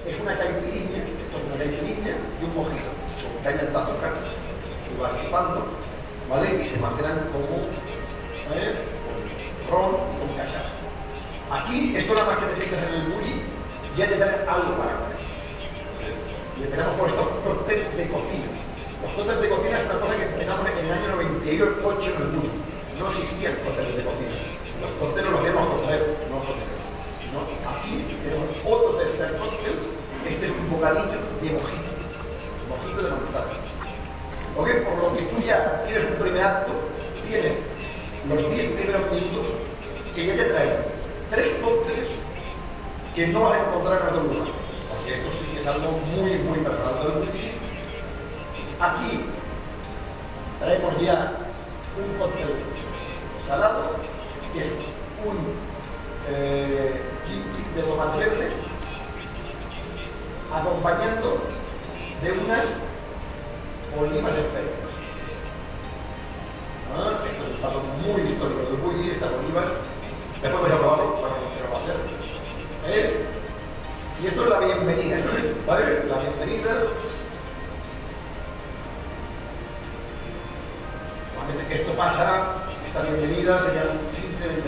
es una caipirinha, esto es una caipirinha y un mojito, con cañas de azúcar, se van chupando, ¿vale? Y se maceran como con ron y con cachaza. Aquí, esto nada más que te sientas en el bulli, ya te traen algo para comer. Y empezamos por estos cócteles de cocina. Los cócteles de cocina es una cosa que empezamos en el año 98 en el bulli. No existían cócteles de cocina. Los cócteles los hacían los cocteleros, no los cocteleros. ¿No? Aquí tenemos otro tercer cóctel. Este es un bocadillo de mojito. Mojito de manzana. ¿Ok? Por lo que tú ya tienes un primer acto, tienes los 10 primeros minutos que ya te traen 3 cócteles que no vas a encontrar en otro lugar. Porque esto sí que es algo muy, muy personal del bulli. Aquí traemos ya un cóctel salado, que es un kimchi de tomate verde, acompañando de unas olivas esféricas. Esto es un plato muy histórico del bulli, estas olivas. Después vais a probarlo, para que lo hacer. Y esto es la bienvenida, ¿vale? La bienvenida. Esto pasa, esta bienvenida serían 15-20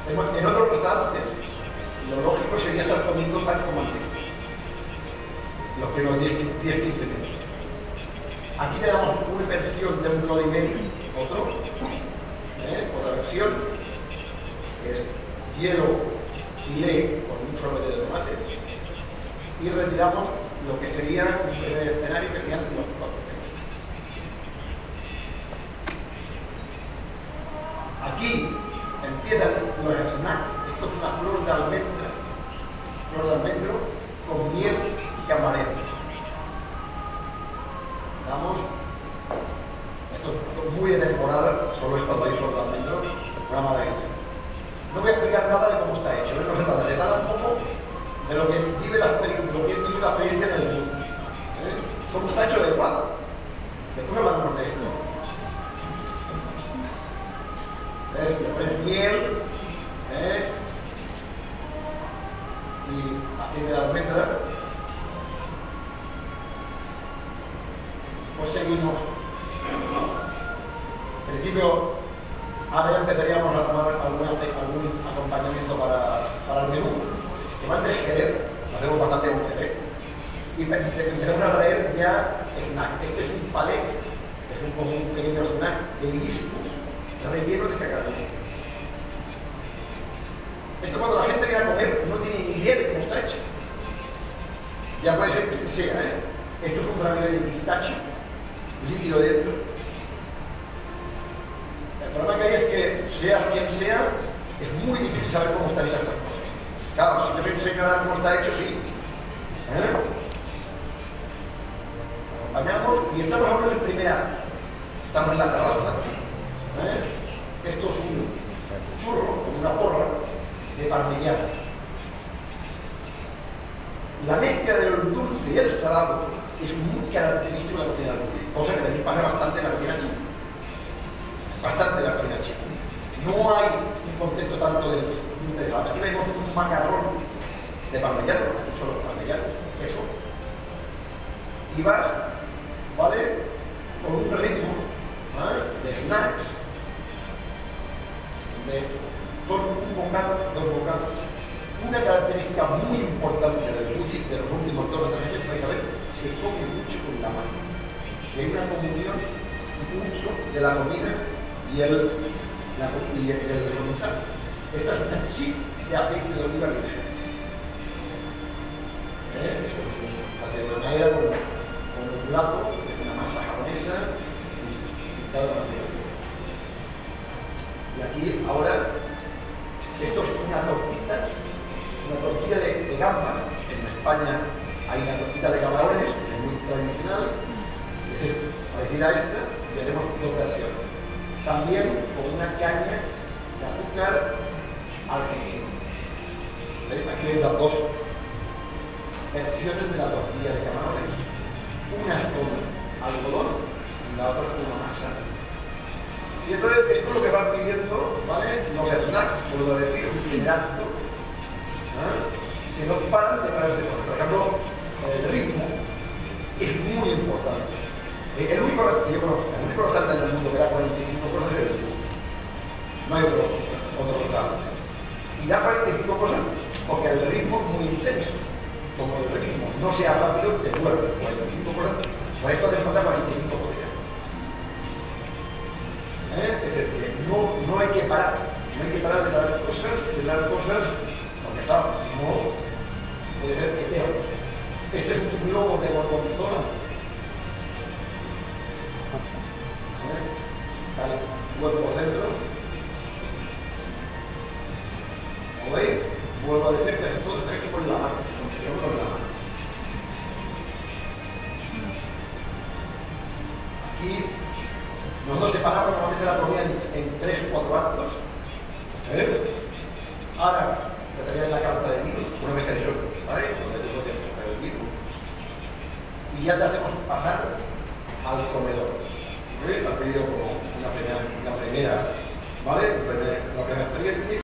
minutos. En otros restaurantes, lo lógico sería estar comiendo pan con manteca. Los primeros 10-15 minutos. Aquí te damos una versión de un Bloody Mary, otra versión, que es hielo pilé con un sorbete de tomate, y retiramos lo que sería un primer escenario, que serían los cócteles. Aquí empiezan los snacks. Esto es una flor de almendro con miel y camarero. Damos, esto es muy de temporada, solo es cuando hay flor de almendro, una maravilla. No voy a explicar nada de cómo está hecho, no se trata, se trata un poco de lo que vive la experiencia en el mundo. Cómo está hecho da igual. Después hablamos de esto. Le pones miel y aceite de almendra. Pues seguimos. En principio, ahora ya empezaríamos a tomar algún acompañamiento para el menú. Igual de Jerez, lo hacemos bastante con Jerez. Y empezamos a traer ya snack. Este es un palet, es como un pequeño snack de hibiscus relleno de cacao. Esto cuando la gente viene a comer no tiene ni idea de cómo está hecho. Ya puede ser que sea, Esto es un ravioli de pistacho, líquido dentro. El problema que hay es que, sea quien sea, es muy difícil saber cómo están hechas estas cosas. Claro, si yo os enseño ahora cómo está hecho, sí. Acompañamos y estamos ahora en el primer acto. Estamos en la terraza. Esto es un churro, una porra de parmigiano. La mezcla del dulce y el salado es muy característica de la cocina del bulli, cosa que también pasa bastante en la cocina china. Bastante en la cocina china. No hay un concepto tanto de integral. Aquí vemos un macarrón de parmigiano, aquí son los parmigianos, eso. Y vas, ¿vale? Con un ritmo de snacks. Son un bocado, 2 bocados. Una característica muy importante del bulli de los últimos 2 o 3 años, vais a ver, se come mucho con la mano. Y hay una comunión mucho de la comida y el comenzar. Esta es una chip de aceite de oliva virgen. De una manera con un plato, que es una masa japonesa y pintado con aceite. Y aquí ahora, esto es una tortilla de gambas. En España hay una tortilla de camarones, que es muy tradicional, que es parecida a esta, y haremos 2 versiones. También con una caña de azúcar argentina. Aquí veis las 2 versiones de la tortilla de camarones. Una con algodón y la otra con una masa. Y entonces esto es lo que van pidiendo, ¿vale? Los snacks, vuelvo a decir, un primer acto. importante. El único que yo conozco, el único restaurante en el mundo que da 45 cosas es el ritmo. No hay otro restaurante. Y da 45 cosas porque el ritmo es muy intenso. Como el ritmo no sea rápido, te duerme. 45 cosas, por esto te falta 45 cosas. Es decir, que no hay que parar. No hay que parar de dar cosas, porque claro, no puede ser eterno. Este es un globo de gorgonzola. Vale, vuelvo por dentro. ¿Lo veis? Vuelvo a decir que todo está hecho con la mano, con la mano. Aquí nosotros separamos normalmente la comida en 3 o 4 actos. Ahora te traeré la carta de vino, una vez que has hecho, ¿vale? Donde tú tienes que traer el vino. Y ya te hacemos pasar al comedor. Te has pedido como una primera, ¿vale? La primera experiencia.